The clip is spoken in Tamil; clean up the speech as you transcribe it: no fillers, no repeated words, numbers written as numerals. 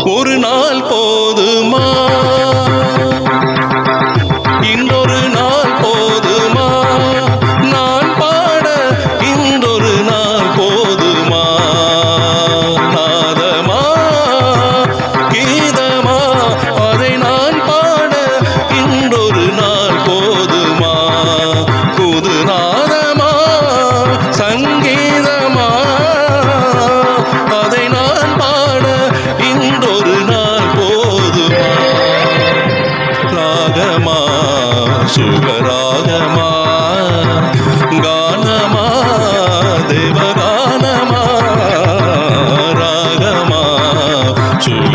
ஒரு நாள் போதுமா, இன்னொரு நாள் போதுமா, நான் பாட இன்றொரு நாள் போதுமா, நாதமா கீதமா அதை நான் பாட இன்றொரு நாள் போதுமா, புது நாதமா சங்கீதமா அதை நான் பாட இன்றொரு நாள் போதுமா, ராகமா சுகராகமா கானமா தேவகானமா ராகமா சுக